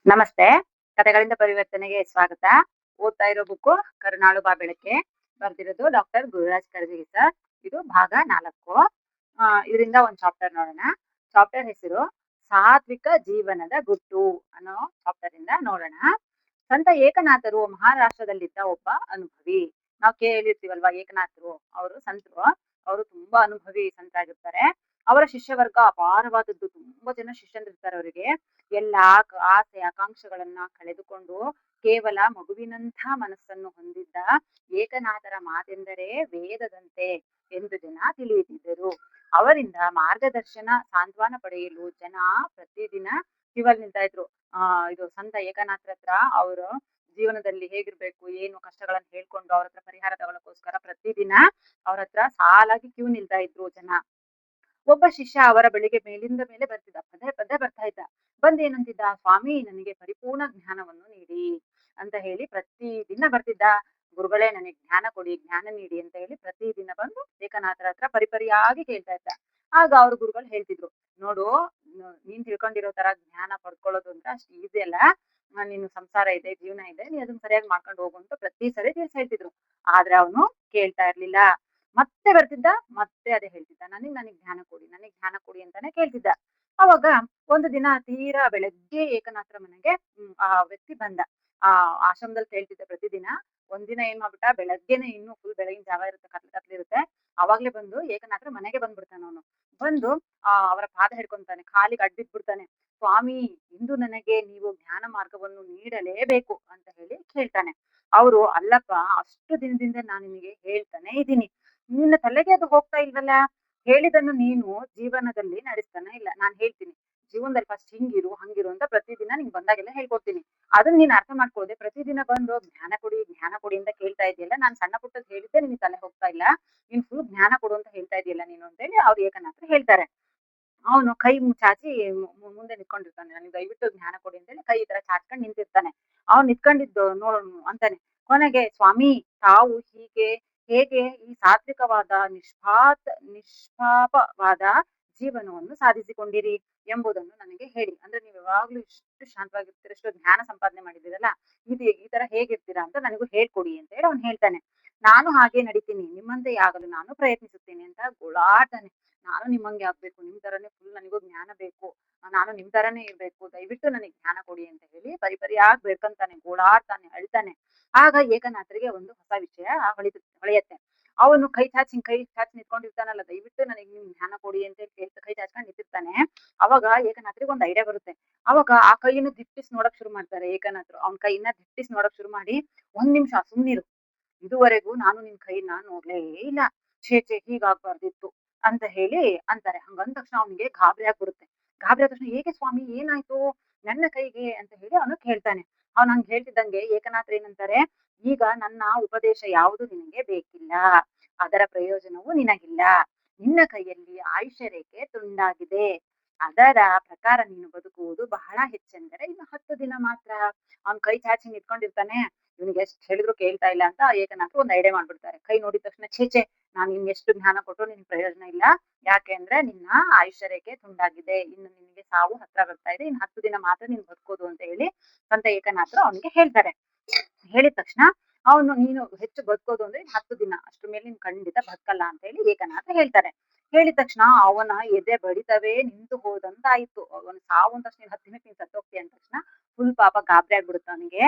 ನಮಸ್ತೆ. ಕಥೆಗಳಿಂದ ಪರಿವರ್ತನೆಗೆ ಸ್ವಾಗತ. ಓದ್ತಾ ಇರೋ ಬುಕ್ಕು ಕರುಣಾಳು ಬಾ ಬೆಳಕೆ. ಬರ್ದಿರೋದು ಡಾಕ್ಟರ್ ಗುರುರಾಜ್ ಕರ್ಜಗಿ ಸರ್. ಇದು ಭಾಗ 4. ಇದರಿಂದ ಒಂದು ಚಾಪ್ಟರ್ ನೋಡೋಣ. ಚಾಪ್ಟರ್ ಹೆಸರು ಸಾತ್ವಿಕ ಜೀವನದ ಗುಟ್ಟು ಅನ್ನೋ ಚಾಪ್ಟರ್ ಇಂದ ನೋಡೋಣ. ಸಂತ ಏಕನಾಥರು ಮಹಾರಾಷ್ಟ್ರದಲ್ಲಿದ್ದ ಒಬ್ಬ ಅನುಭವಿ. ನಾವು ಕೇಳಿರ್ತೀವಲ್ವಾ ಏಕನಾಥರು, ಅವರು ಸಂತರು. ಅವರು ತುಂಬಾ ಅನುಭವಿ ಸಂತ ಆಗಿರ್ತಾರೆ. ಅವರ ಶಿಷ್ಯವರ್ಗ ಅಪಾರವಾದದ್ದು. ತುಂಬಾ ಜನ ಶಿಷ್ಯಂದಿರ್ತಾರೆ ಅವರಿಗೆ. ಎಲ್ಲಾ ಆಸೆ ಆಕಾಂಕ್ಷೆಗಳನ್ನ ಕಳೆದುಕೊಂಡು ಕೇವಲ ಮಗುವಿನಂಥ ಮನಸ್ಸನ್ನು ಹೊಂದಿದ್ದ ಏಕನಾಥರ ಮಾತೆಂದರೆ ವೇದದಂತೆ ಎಂದು ಜನ ತಿಳಿಯುತ್ತಿದ್ದರು. ಅವರಿಂದ ಮಾರ್ಗದರ್ಶನ ಸಾಂತ್ವನ ಪಡೆಯಲು ಜನ ಪ್ರತಿದಿನ ಕ್ಯೂವಲ್ಲಿ ನಿಲ್ತಾ ಇದ್ರು. ಇದು ಸಂತ ಏಕನಾಥರ ಹತ್ರ ಅವರು ಜೀವನದಲ್ಲಿ ಹೇಗಿರ್ಬೇಕು, ಏನು ಕಷ್ಟಗಳನ್ನ ಹೇಳ್ಕೊಂಡು ಅವ್ರ ಹತ್ರ ಪರಿಹಾರ ತಗೊಳಕೋಸ್ಕರ ಪ್ರತಿದಿನ ಅವ್ರ ಹತ್ರ ಸಾಲಾಗಿ ಕ್ಯೂ ನಿಲ್ತಾ ಇದ್ರು ಜನ. ಒಬ್ಬ ಶಿಷ್ಯ ಅವರ ಬಳಿಗೆ ಮೇಲಿಂದ ಮೇಲೆ ಬರ್ತಿದ್ದ, ಪದೇ ಪದೇ ಬರ್ತಾ ಇದ್ದ. ಬಂದ್ ಏನಂತಿದ್ದ, ಸ್ವಾಮಿ ನನಗೆ ಪರಿಪೂರ್ಣ ಜ್ಞಾನವನ್ನು ನೀಡಿ ಅಂತ ಹೇಳಿ ಪ್ರತಿದಿನ ಬರ್ತಿದ್ದ. ಗುರುಗಳೇ ನನಗೆ ಜ್ಞಾನ ಕೊಡಿ, ಜ್ಞಾನ ನೀಡಿ ಅಂತ ಹೇಳಿ ಪ್ರತಿದಿನ ಬಂದು ಏಕನಾಥರ ಹತ್ರ ಪರಿಪರಿಯಾಗಿ ಕೇಳ್ತಾ ಇದ್ದ. ಆಗ ಅವ್ರ ಗುರುಗಳು ಹೇಳ್ತಿದ್ರು, ನೋಡು, ನೀನ್ ತಿಳ್ಕೊಂಡಿರೋ ತರ ಜ್ಞಾನ ಪಡ್ಕೊಳ್ಳೋದು ಅಂದ್ರೆ ಅಷ್ಟು ಈಸಿ ಅಲ್ಲ. ನೀನು ಸಂಸಾರ ಇದೆ, ಜೀವನ ಇದೆ, ನೀ ಅದನ್ನ ಸರಿಯಾಗಿ ಮಾಡ್ಕೊಂಡು ಹೋಗು ಅಂತ ಪ್ರತಿ ಸರಿ ತಿಳಿಸಿ ಹೇಳ್ತಿದ್ರು. ಆದ್ರೆ ಅವನು ಕೇಳ್ತಾ ಇರ್ಲಿಲ್ಲ. ಮತ್ತೆ ಬರ್ತಿದ್ದ, ಮತ್ತೆ ಅದೇ ಹೇಳ್ತಿದ್ದ, ನನಗ್ ಜ್ಞಾನ ಕೊಡಿ, ನನಗ್ ಜ್ಞಾನ ಕೊಡಿ ಅಂತಾನೆ ಕೇಳ್ತಿದ್ದ. ಅವಾಗ ಒಂದು ದಿನ ತೀರಾ ಬೆಳಗ್ಗೆ ಏಕನಾಥರ ಮನೆಗೆ ಆ ವ್ಯಕ್ತಿ ಬಂದ. ಆ ಆಶ್ರಮದಲ್ಲಿ ಕೇಳ್ತಿದ್ದ ಪ್ರತಿದಿನ. ಒಂದಿನ ಏನ್ ಮಾಡ್ಬಿಟ್ಟ, ಬೆಳಗ್ಗೆನೆ ಇನ್ನು ಫುಲ್ ಬೆಳಗಿನ ಜಾವ ಇರುತ್ತೆ, ಕತ್ಲಿರುತ್ತೆ. ಅವಾಗ್ಲೇ ಬಂದು ಏಕನಾಥರ ಮನೆಗೆ ಬಂದ್ಬಿಡ್ತಾನೆ ಅವನು. ಬಂದು ಅವರ ಪಾದ ಹಿಡ್ಕೊಂತಾನೆ, ಕಾಲಿಗೆ ಅಡ್ಬಿಟ್ಬಿಡ್ತಾನೆ. ಸ್ವಾಮಿ, ಇಂದು ನನಗೆ ನೀವು ಜ್ಞಾನ ಮಾರ್ಗವನ್ನು ನೀಡಲೇಬೇಕು ಅಂತ ಹೇಳಿ ಕೇಳ್ತಾನೆ. ಅವರು, ಅಲ್ಲಪ್ಪ, ಅಷ್ಟು ದಿನದಿಂದ ನಾನು ನಿನಗೆ ಹೇಳ್ತಾನೆ ಇದ್ದೀನಿ, ನಿನ್ನ ತಲೆಗೆ ಅದು ಹೋಗ್ತಾ ಇಲ್ವಲ್ಲ, ಹೇಳಿದನ್ನು ನೀನು ಜೀವನದಲ್ಲಿ ನಡೆಸ್ತಾನೆ ಇಲ್ಲ. ನಾನು ಹೇಳ್ತೀನಿ ಜೀವನದಲ್ಲಿ ಫಸ್ಟ್ ಹಿಂಗಿರು ಹಂಗಿರು ಅಂತ ಪ್ರತಿದಿನ ನಿಂಗೆ ಬಂದಾಗೆಲ್ಲ ಹೇಳ್ಕೊಡ್ತೀನಿ. ಅದನ್ನ ನೀನ್ ಅರ್ಥ ಮಾಡ್ಕೊಳ್ಳದೆ ಪ್ರತಿದಿನ ಬಂದು ಜ್ಞಾನ ಕೊಡಿ ಜ್ಞಾನ ಕೊಡಿ ಅಂತ ಕೇಳ್ತಾ ಇದೆಯಲ್ಲ, ನಾನು ಸಣ್ಣ ಪುಟ್ಟದ್ ಹೇಳಿದ್ದೆ ನಿನ್ ತಲೆ ಹೋಗ್ತಾ ಇಲ್ಲ, ನೀನ್ ಫುಲ್ ಜ್ಞಾನ ಕೊಡು ಅಂತ ಹೇಳ್ತಾ ಇದೆಯಲ್ಲ ನೀನು ಅಂತ ಹೇಳಿ ಅವ್ರು ಏಕನಾಥರು ಹೇಳ್ತಾರೆ. ಅವನು ಕೈ ಚಾಚಿ ಮುಂದೆ ನಿಂತ್ಕೊಂಡಿರ್ತಾನೆ. ನನಗೆ ದಯವಿಟ್ಟು ಜ್ಞಾನ ಕೊಡಿ ಅಂತೇಳಿ ಕೈ ಈ ತರ ಚಾಚ್ಕೊಂಡು ನಿಂತಿರ್ತಾನೆ. ಅವ್ನು ನಿಂತ್ಕೊಂಡಿದ್ದು ಅಂತಾನೆ. ಕೊನೆಗೆ, ಸ್ವಾಮಿ, ತಾವು ಹೇಗೆ ಈ ಸಾತ್ವಿಕವಾದ ನಿಷ್ಪಾಪವಾದ ಜೀವನವನ್ನು ಸಾಧಿಸಿಕೊಂಡಿರಿ ಎಂಬುದನ್ನು ನನಗೆ ಹೇಳಿ. ಅಂದ್ರೆ ನೀವು ಯಾವಾಗ್ಲೂ ಇಷ್ಟು ಶಾಂತವಾಗಿರ್ತೀರ, ಇಷ್ಟು ಜ್ಞಾನ ಸಂಪಾದನೆ ಮಾಡಿದ್ದೀರಲ್ಲ, ಈ ತರ ಹೇಗಿರ್ತೀರಾ ಅಂತ ನನಗೂ ಹೇಳ್ಕೊಡಿ ಅಂತ ಹೇಳಿ ಅವ್ನು ಹೇಳ್ತಾನೆ. ನಾನು ಹಾಗೆ ನಡಿತೀನಿ, ನಿಮ್ಮಂತೆ ಆಗಲು ನಾನು ಪ್ರಯತ್ನಿಸುತ್ತೇನೆ ಅಂತ ಗೋಳಾಡ್ತಾನೆ. ನಾನು ನಿಮ್ಮಂಗೆ ಆಗ್ಬೇಕು, ನಿಮ್ ತರನೇ ಫುಲ್ ನನಗೂ ಜ್ಞಾನ ಬೇಕು, ನಾನು ನಿಮ್ ತರನೇ ಇರ್ಬೇಕು, ದಯವಿಟ್ಟು ನನಗೆ ಜ್ಞಾನ ಕೊಡಿ ಅಂತ ಹೇಳಿ ಪರಿಪರಿಯಾಗಿ ಬೇಡ್ಕೊಂತಾನೆ, ಗೋಳಾಡ್ತಾನೆ, ಅಳ್ತಾನೆ. ಆಗ ಏಕನಾಥರಿಗೆ ಒಂದು ಹೊಸ ವಿಷಯ ಹೊಳೆಯತ್ತೆ. ಅವನು ಕೈ ಚಾಚಿ ನಿಂತ್ಕೊಂಡಿರ್ತಾನಲ್ಲ, ದಯವಿಟ್ಟು ನನಗೆ ನಿಮ್ ಜ್ಞಾನ ಕೊಡಿ ಅಂತ ಹೇಳಿ ಕೈ ಚಾಚ್ಕೊಂಡು ನಿಂತಿರ್ತಾನೆ. ಅವಾಗ ಏಕನಾಥರಿಗೆ ಒಂದು ಐಡಿಯಾ ಬರುತ್ತೆ. ಅವಾಗ ಆ ಕೈಯನ್ನು ದಿಟ್ಟಿಸಿ ನೋಡಕ್ ಶುರು ಮಾಡ್ತಾರೆ ಏಕನಾಥರು. ಅವ್ನ ಕೈನ ದಿಟ್ಟಿಸಿ ನೋಡಕ್ ಶುರು ಮಾಡಿ, ಒಂದ್ ನಿಮಿಷ ಸುಮ್ನಿರು, ಇದುವರೆಗೂ ನಾನು ನಿನ್ ಕೈನ ನೋಡ್ಲೇ ಇಲ್ಲ, ಛೇ ಹೀಗಾಗ್ಬಾರ್ದಿತ್ತು ಅಂತ ಹೇಳಿ ಅಂತಾರೆ. ಹಂಗಂದ ತಕ್ಷಣ ಅವನಿಗೆ ಗಾಬರಿ ಆಗ್ಬಿಡುತ್ತೆ. ಗಾಬರಿ ಆದ ತಕ್ಷಣ, ಹೇಗೆ ಸ್ವಾಮಿ, ಏನಾಯ್ತು ನನ್ನ ಕೈಗೆ ಅಂತ ಹೇಳಿ ಅವನು ಕೇಳ್ತಾನೆ. ಅವ್ನು ಹಂಗ್ ಹೇಳ್ತಿದ್ದಂಗೆ ಏಕನಾಥರು ಏನಂತಾರೆ, ಈಗ ನನ್ನ ಉಪದೇಶ ಯಾವುದು ನಿನಗೆ ಬೇಕಿಲ್ಲ, ಅದರ ಪ್ರಯೋಜನವೂ ನಿನಗಿಲ್ಲ. ನಿನ್ನ ಕೈಯಲ್ಲಿ ಆಯುಷ್ಯ ರೇಖೆ ತುಂಡಾಗಿದೆ, ಅದರ ಪ್ರಕಾರ ನೀನು ಬದುಕುವುದು ಬಹಳ ಹೆಚ್ಚೆಂದರೆ ಇನ್ನು 10 ದಿನ ಮಾತ್ರ. ಅವ್ನ್ ಕೈ ಚಾಚಿ ನಿಂತ್ಕೊಂಡಿರ್ತಾನೆ. ಇವನಿಗೆ ಎಷ್ಟ್ ಹೇಳಿದ್ರು ಕೇಳ್ತಾ ಇಲ್ಲ ಅಂತ ಏಕನಾಥರು ಒಂದು ಐಡಿಯಾ ಮಾಡ್ಬಿಡ್ತಾರೆ. ಕೈ ನೋಡಿದ ತಕ್ಷಣ, ಛೇ, ನಾನು ನಿನ್ಗೆ ಎಷ್ಟು ಜ್ಞಾನ ಕೊಟ್ಟರು ನಿನ್ ಪ್ರಯೋಜನ ಇಲ್ಲ, ಯಾಕೆ ಅಂದ್ರೆ ನಿನ್ನ ಆಯುಷ್ಯ ರೇಖೆ ತುಂಡಾಗಿದೆ, ಇನ್ನು ನಿನಗೆ ಸಾವು ಹತ್ರ ಬರ್ತಾ ಇದೆ, ಇನ್ನು 10 ದಿನ ಮಾತ್ರ ನೀನ್ ಬದುಕೋದು ಅಂತ ಹೇಳಿ ಸಂತ ಏಕನಾಥರು ಅವನಿಗೆ ಹೇಳ್ತಾರೆ. ಹೇಳಿದ ತಕ್ಷಣ ಅವನು, ನೀನು ಹೆಚ್ಚು ಬದುಕೋದು ಅಂದ್ರೆ 10 ದಿನ, ಅಷ್ಟ್ರ ಮೇಲೆ ನೀನ್ ಖಂಡಿತ ಬದುಕಲ್ಲ ಅಂತ ಹೇಳಿ ಏಕನಾಥ ಹೇಳ್ತಾರೆ. ಹೇಳಿದ ತಕ್ಷಣ ಅವನ ಎದೆ ಬಡಿತವೇ ನಿಂತು ಹೋದಂತಾಯ್ತು. ಅವನ ಸಾವು ಅಂತ ತಕ್ಷಣ 10 ದಿನಕ್ಕೆ ನೀನ್ ಸತ್ತೋಗ್ತೀಯ ಅಂದ ತಕ್ಷಣ ಫುಲ್ ಪಾಪ ಗಾಬರಿ ಆಗ್ಬಿಡುತ್ತೆ ಅವನಿಗೆ.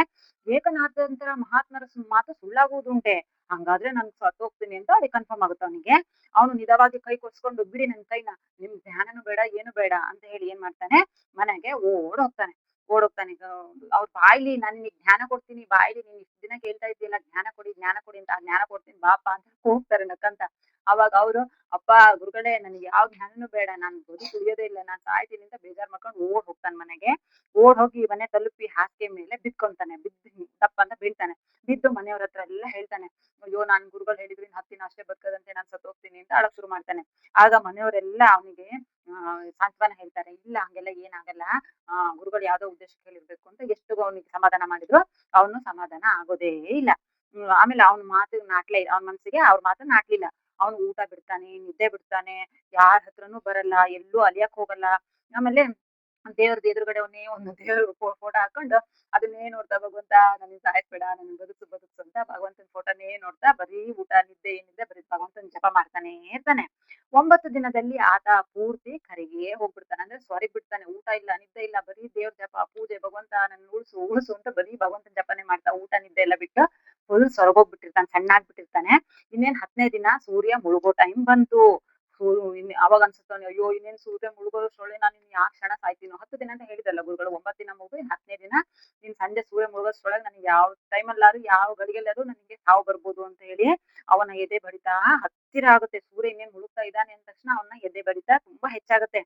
ಏಕನಾಥಂತರ ಮಹಾತ್ಮರ ಮಾತು ಸುಳ್ಳಾಗುವುದುಂಟೆ, ಹಂಗಾದ್ರೆ ನಾನು ಸತ್ತೋಗ್ತೀನಿ ಅಂತ ಅವ್ರಿಗೆ ಕನ್ಫರ್ಮ್ ಆಗುತ್ತೆ ಅವನಿಗೆ. ಅವನು ನಿಧಾವಾಗಿ ಕೈ ಕೊಡ್ಸ್ಕೊಂಡು, ಬಿಡಿ ನನ್ ಕೈನ, ನಿಮ್ ಧ್ಯಾನನು ಬೇಡ ಏನು ಬೇಡ ಅಂತ ಹೇಳಿ ಏನ್ ಮಾಡ್ತಾನೆ, ಮನೆಗೆ ಓಡೋಗ್ತಾನೆ. ಅವ್ರ ಬಾಯ್ಲಿ, ನಾನು ನಿನಗೆ ಜ್ಞಾನ ಕೊಡ್ತೀನಿ, ಬಾಯ್ಲಿ ನೀನ್ ಇಷ್ಟು ದಿನ ಕೇಳ್ತಾ ಇದ್ದೀಯಲ್ಲ ಜ್ಞಾನ ಕೊಡಿ ಅಂತ, ಜ್ಞಾನ ಕೊಡ್ತೀನಿ ಬಾಪ ಅಂತ ಹೋಗ್ತಾರೆ ನಕ್ಕಂತ. ಅವಾಗ ಅವರು, ಅಪ್ಪ ಗುರುಗಳೇ, ನನಗೆ ಯಾವ ಜ್ಞಾನನೂ ಬೇಡ, ನಾನು ಬದುಕು ಉಳಿಯೋದೇ ಇಲ್ಲ, ನಾನು ಸಾಯ್ತೀನಿ ಅಂತ ಬೇಜಾರ್ ಮಾಡ್ಕೊಂಡು ಹೋಗ್ತಾನೆ ಮನೆಗೆ. ಹೋಗಿ ಮನೆ ತಲುಪಿ ಹಾಸಿಗೆ ಮೇಲೆ ಬಿದ್ಕೊಂತಾನೆ. ಬಿದ್ದು ತಪ್ಪ ಅಂತ ಬೀಳ್ತಾನೆ. ಬಿದ್ದು ಮನೆಯವ್ರ ಹತ್ರ ಎಲ್ಲ ಹೇಳ್ತಾನೆ, ಅಯ್ಯೋ ನಾನ್ ಗುರುಗಳು ಹೇಳಿದ್ರು 10 ದಿನ ಅಷ್ಟೇ ಬದುಕದಂತೆ, ನಾನು ಸತ್ತೋಗ್ತೀನಿ ಅಂತ ಅಳಕ್ ಶುರು ಮಾಡ್ತಾನೆ. ಆಗ ಮನೆಯವರೆಲ್ಲ ಅವನಿಗೆ ಸಾಂತ್ವನ ಹೇಳ್ತಾರೆ, ಇಲ್ಲ ಹಂಗೆಲ್ಲ ಏನಾಗಲ್ಲ, ಗುರುಗಳು ಯಾವ್ದೋ ಉದ್ದೇಶಕ್ಕೆ ಹೇಳಿರ್ಬೇಕು ಅಂತ ಎಷ್ಟು ಅವನಿಗೆ ಸಮಾಧಾನ ಮಾಡಿದ್ರು ಅವನು ಸಮಾಧಾನ ಆಗೋದೇ ಇಲ್ಲ. ಆಮೇಲೆ ಅವನ ಮಾತು ಅವನ ಮನ್ಸಿಗೆ ಅವ್ರ ಮಾತು ನಾಟ್ಲಿಲ್ಲ. ಅವನು ಊಟ ಬಿಡ್ತಾನೆ, ನಿದ್ದೆ ಬಿಡ್ತಾನೆ, ಯಾರ ಹತ್ರನೂ ಬರಲ್ಲ, ಎಲ್ಲೂ ಅಲಿಯಕ್ ಹೋಗಲ್ಲ. ಆಮೇಲೆ ದೇವ್ರದ್ ಎದುರುಗಡೆ ಒಂದು ದೇವ್ರ ಫೋಟೋ ಹಾಕೊಂಡು ಅದನ್ನೇ ನೋಡ್ತಾ ಭಗವಂತ ನನಗೆ ಸಾಯಿಸ್ಬೇಡ, ನನಗೆ ಬದುಕ್ಸು ಬದುಕ್ಸು ಅಂತ ಭಗವಂತನ ಫೋಟೋನೇ ನೋಡ್ತಾ ಬರೀ ಊಟ ನಿದ್ದೆ ಏನಿದೆ ಬರೀ ಭಗವಂತನ ಜಪ ಮಾಡ್ತಾನೆ ಇರ್ತಾನೆ. 9 ದಿನದಲ್ಲಿ ಆತ ಪೂರ್ತಿ ಕರಗಿಯೇ ಹೋಗ್ಬಿಡ್ತಾನೆ. ಅಂದ್ರೆ ಸ್ವರ್ಗ್ ಬಿಡ್ತಾನೆ. ಊಟ ಇಲ್ಲ, ನಿದ್ದೆ ಇಲ್ಲ, ಬರೀ ದೇವ್ರ ಜಪ, ಪೂಜೆ, ಭಗವಂತ ನನ್ನ ಉಳ್ಸು ಉಳ್ಸು ಅಂತ ಬರೀ ಭಗವಂತನ ಜಪನೆ ಮಾಡ್ತಾ ಊಟ ನಿದ್ದೆ ಎಲ್ಲ ಬಿಟ್ಟು ಫುಲ್ ಸ್ವರ್ಗೋಗ್ಬಿಟ್ಟಿರ್ತಾನೆ, ಸಣ್ಣಾಗ್ಬಿಟ್ಟಿರ್ತಾನೆ. ಇನ್ನೇನ್ 10ನೇ ದಿನ ಸೂರ್ಯ ಮುಳುಗೋ ಟೈಮ್ ಬಂತು. ಅವಾಗ ಅನ್ಸುತ್ತಾನೆ, ಅಯ್ಯೋ ಇನ್ನೇನ್ ಸೂರ್ಯ ಮುಳುಗೋಷ್ಟ್ರೊಳಗೆ ನಾನು ಯಾವ ಕ್ಷಣ ಸಾಯ್ತೀನೋ. 10 ದಿನ ಅಂತ ಹೇಳಿದಲ್ಲ ಗುರುಗಳು, 9 ದಿನ ಮುಗಿದು ಇನ್ನು 10ನೇ ದಿನ ನೀನ್ ಸಂಜೆ ಸೂರ್ಯ ಮುಳುಗೋಷ್ಟ್ರೊಳಗೆ ನನಗೆ ಯಾವ ಟೈಮಲ್ಲಾದ್ರೂ ಯಾವ ಗಳಿಗೆಲ್ಲಾದ್ರೂ ನನಗೆ ಸಾವು ಬರ್ಬೋದು ಅಂತ ಹೇಳಿ ಅವನ ಎದೆ ಬಡಿತ ಹತ್ತಿರ ಆಗುತ್ತೆ. ಸೂರ್ಯ ಇನ್ನೇನ್ ಮುಳುಗ್ತಾ ಇದ್ದಾನೆ ಅಂದ ತಕ್ಷಣ ಅವನ ಎದೆ ಬಡಿತ ತುಂಬಾ ಹೆಚ್ಚಾಗುತ್ತೆ.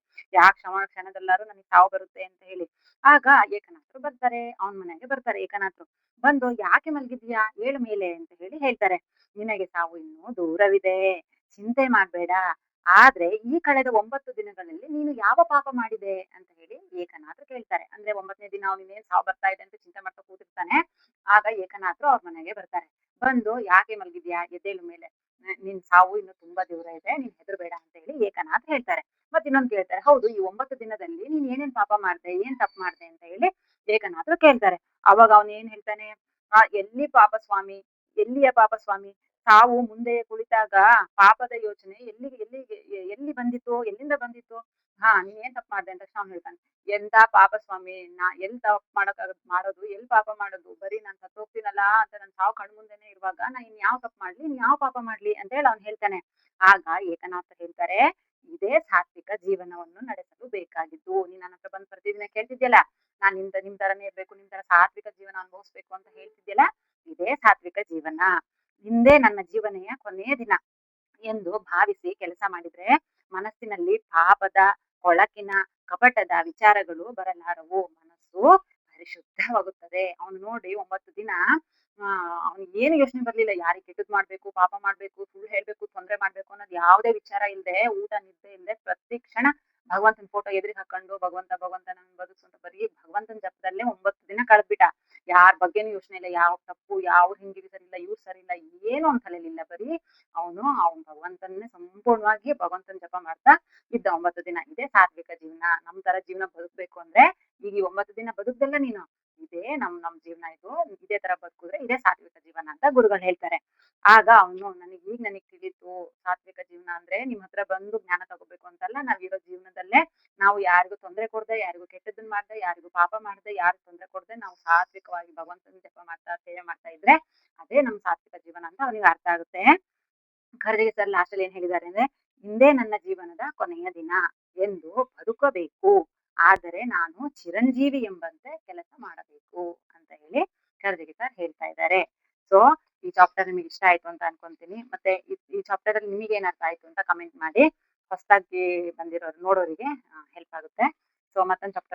ಕ್ಷಣದಲ್ಲಾದ್ರೂ ನನಗೆ ಸಾವು ಬರುತ್ತೆ ಅಂತ ಹೇಳಿ. ಆಗ ಏಕನಾಥರು ಬರ್ತಾರೆ, ಅವನ ಮನೆಗೆ ಬರ್ತಾರೆ ಏಕನಾಥರು. ಬಂದು ಯಾಕೆ ಮಲಗಿದ್ಯಾ, ಏಳು ಮೇಲೆ ಅಂತ ಹೇಳಿ ಹೇಳ್ತಾರೆ. ನಿನಗೆ ಸಾವು ಇನ್ನೂ ದೂರವಿದೆ, ಚಿಂತೆ ಮಾಡ್ಬೇಡ. ಆದ್ರೆ ಈ ಕಳೆದ 9 ದಿನಗಳಲ್ಲಿ ನೀನು ಯಾವ ಪಾಪ ಮಾಡಿದೆ ಅಂತ ಹೇಳಿ ಏಕನಾಥರು ಕೇಳ್ತಾರೆ. ಅಂದ್ರೆ 9ನೇ ದಿನ ಅವನಿನ್ನೇನ್ ಸಾವು ಬರ್ತಾ ಇದೆ ಅಂತ ಚಿಂತೆ ಮಾಡ್ತಾ ಕೂತಿರ್ತಾನೆ. ಆಗ ಏಕನಾಥರು ಅವ್ರ ಮನೆಗೆ ಬರ್ತಾರೆ. ಬಂದು ಯಾಕೆ ಮಲಗಿದ್ಯಾ, ಎದ್ದೇಳು ಮೇಲೆ, ನಿನ್ ಸಾವು ಇನ್ನು ತುಂಬಾ ದೂರ ಇದೆ, ನೀನ್ ಹೆದರ್ಬೇಡ ಅಂತ ಹೇಳಿ ಏಕನಾಥ್ ಹೇಳ್ತಾರೆ. ಮತ್ ಇನ್ನೊಂದ್ ಕೇಳ್ತಾರೆ, ಹೌದು ಈ 9 ದಿನದಲ್ಲಿ ನೀನ್ ಏನೇನ್ ಪಾಪ ಮಾಡ್ದೆ, ಏನ್ ತಪ್ಪು ಮಾಡ್ದೆ ಅಂತ ಹೇಳಿ ಏಕನಾಥರು ಕೇಳ್ತಾರೆ. ಅವಾಗ ಅವನ್ ಏನ್ ಹೇಳ್ತಾನೆ, ಎಲ್ಲಿ ಪಾಪ ಸ್ವಾಮಿ, ಎಲ್ಲಿಯ ಪಾಪ ಸ್ವಾಮಿ, ಸಾವು ಮುಂದೆ ಕುಳಿತಾಗ ಪಾಪದ ಯೋಚನೆ ಎಲ್ಲಿ ಬಂದಿತ್ತು, ಎಲ್ಲಿಂದ ಬಂದಿತ್ತು. ನೀನ್ ಏನ್ ತಪ್ಪು ಮಾಡ್ದೆ ಅಂತ ತಕ್ಷಣ ಅವ್ನು ಹೇಳ್ತಾನೆ, ಎಂತ ಪಾಪ ಸ್ವಾಮಿ, ನಾ ಎಲ್ ತಪ್ಪು ಮಾಡೋದು, ಎಲ್ ಪಾಪ ಮಾಡೋದು, ಬರೀ ನಾನ್ ಸತ್ತೋಗ್ತೀನಲ್ಲ ಅಂತ ನನ್ ಸಾವು ಕಣ್ಮುಂದೆನೆ ಇರುವಾಗ ನಾ ಇನ್ ಯಾವ ತಪ್ಪು ಮಾಡ್ಲಿ, ಇನ್ ಯಾವ ಪಾಪ ಮಾಡ್ಲಿ ಅಂತ ಹೇಳಿ ಅವ್ನು ಹೇಳ್ತಾನೆ. ಆಗ ಏಕನಾಥ ಹೇಳ್ತಾರೆ, ಇದೇ ಸಾತ್ವಿಕ ಜೀವನವನ್ನು ನಡೆಸಲು ಬೇಕಾಗಿದ್ದು. ನೀನ್ ನನ್ನ ಹತ್ರ ಬಂದು ಪ್ರತಿದಿನ ಕೇಳ್ತಿದ್ಯಲ್ಲ, ನಾನ್ ನಿಮ್ ತರನೇ ಇರ್ಬೇಕು, ನಿಮ್ ತರ ಸಾತ್ವಿಕ ಜೀವನ ಅನುಭವಿಸ್ಬೇಕು ಅಂತ ಹೇಳ್ತಿದ್ಯಲ್ಲ, ಇದೇ ಸಾತ್ವಿಕ ಜೀವನ. ಇಂದೇ ನನ್ನ ಜೀವನೆಯ ಕೊನೆಯ ದಿನ ಎಂದು ಭಾವಿಸಿ ಕೆಲಸ ಮಾಡಿದ್ರೆ ಮನಸ್ಸಿನಲ್ಲಿ ಪಾಪದ, ಕೊಳಕಿನ, ಕಪಟದ ವಿಚಾರಗಳು ಬರಲಾರವು. ಮನಸ್ಸು ಪರಿಶುದ್ಧವಾಗುತ್ತದೆ. ಅವನು ನೋಡಿ 9 ದಿನ ಅವನಿಗೆ ಏನು ಯೋಚನೆ ಬರ್ಲಿಲ್ಲ. ಯಾರಿಗೆ ಕೆಟ್ಟದ್ ಮಾಡ್ಬೇಕು, ಪಾಪ ಮಾಡ್ಬೇಕು, ಸುಳ್ಳು ಹೇಳ್ಬೇಕು, ತೊಂದ್ರೆ ಮಾಡ್ಬೇಕು ಅನ್ನೋದು ಯಾವುದೇ ವಿಚಾರ ಇಲ್ದೆ, ಊಟ ನಿದ್ದೆ ಇಲ್ದೆ ಪ್ರತಿ ಕ್ಷಣ ಭಗವಂತನ ಫೋಟೋ ಎದುರಿಗೆ ಹಾಕೊಂಡು ಭಗವಂತ ಭಗವಂತ ನನ್ ಬದುಕ್ಸು ಅಂತ ಬರೀ ಭಗವಂತನ ಜಪದಲ್ಲೇ 9 ದಿನ ಕಳೆದ್ಬಿಟ್ಟ. ಯಾರ ಬಗ್ಗೆನೂ ಯೋಚನೆ ಇಲ್ಲ, ಯಾವ ತಪ್ಪು, ಯಾವ ಹಿಂಗಿಗೆ ಸರಿ ಇಲ್ಲ, ಇವ್ರು ಸರಿ ಇಲ್ಲ, ಏನು ಅವ್ನ ತಲೆಲಿಲ್ಲ. ಬರೀ ಅವ್ನ್ ಭಗವಂತನ್ನೇ ಸಂಪೂರ್ಣವಾಗಿ ಭಗವಂತನ ಜಪ ಮಾಡ್ತಾ ಇದ್ದ 9 ದಿನ. ಇದೇ ಸಾತ್ವಿಕ ಜೀವನ. ನಮ್ ತರ ಜೀವನ ಬದುಕ್ಬೇಕು ಅಂದ್ರೆ ಈಗ ಈ 9 ದಿನ ಬದುಕ್ದಲ್ಲ ನೀನು, ಇದೇ ನಮ್ ಜೀವನ. ಇದು ಇದೇ ತರ ಬದುಕಿದ್ರೆ ಇದೇ ಸಾತ್ವಿಕ ಜೀವನ ಅಂತ ಗುರುಗಳು ಹೇಳ್ತಾರೆ. ಆಗ ಅವನು ನನಗ್ ತಿಳಿತು, ಸಾತ್ವಿಕ ಜೀವನ ಅಂದ್ರೆ ನಿಮ್ ಹತ್ರ ಬಂದು ಜ್ಞಾನ ತಗೋಬೇಕು ಅಂತಲ್ಲ, ನಾವಿರೋ ಜೀವನದಲ್ಲೇ ನಾವು ಯಾರಿಗೂ ತೊಂದ್ರೆ ಕೊಡದೆ, ಯಾರಿಗೂ ಕೆಟ್ಟದನ್ನ ಮಾಡ್ದೆ, ಯಾರಿಗೂ ಪಾಪ ಮಾಡ್ದೆ, ಯಾರಿಗೂ ತೊಂದ್ರೆ ಕೊಡದೆ ನಾವು ಸಾತ್ವಿಕವಾಗಿ ಭಗವಂತನ ಜಪ ಮಾಡ್ತಾ ಸೇವೆ ಮಾಡ್ತಾ ಇದ್ರೆ ಅದೇ ನಮ್ ಸಾತ್ವಿಕ ಜೀವನ ಅಂತ ಅವನಿಗೆ ಅರ್ಥ ಆಗುತ್ತೆ. ಖರ್ಗೆ ಸರ್ ಲಾಸ್ಟ್ ಅಲ್ಲಿ ಏನ್ ಹೇಳಿದ್ದಾರೆ ಅಂದ್ರೆ, ಇಂದೇ ನನ್ನ ಜೀವನದ ಕೊನೆಯ ದಿನ ಎಂದು ಬದುಕಬೇಕು, ಆದರೆ ನಾನು ಚಿರಂಜೀವಿ ಎಂಬಂತೆ ಕೆಲಸ ಮಾಡಬೇಕು ಅಂತ ಹೇಳಿ ಖರ್ಗೆ ಸರ್ ಹೇಳ್ತಾ ಇದ್ದಾರೆ. ಸೊ ಈ ಚಾಪ್ಟರ್ ನಿಮಗೆ ಇಷ್ಟ ಆಯ್ತು ಅಂತ ಅನ್ಕೊಂತೀನಿ. ಮತ್ತೆ ಈ ಚಾಪ್ಟರ್ ಅಲ್ಲಿ ನಿಮಗೆ ಏನ್ ಅರ್ಥ ಆಯ್ತು ಅಂತ ಕಮೆಂಟ್ ಮಾಡಿ. ಹೊಸದಾಗಿ ಬಂದಿರೋರು ನೋಡೋರಿಗೆ ಹೆಲ್ಪ್ ಆಗುತ್ತೆ. ಸೊ ಮತ್ತೊಂದು ಚಾಪ್ಟರ್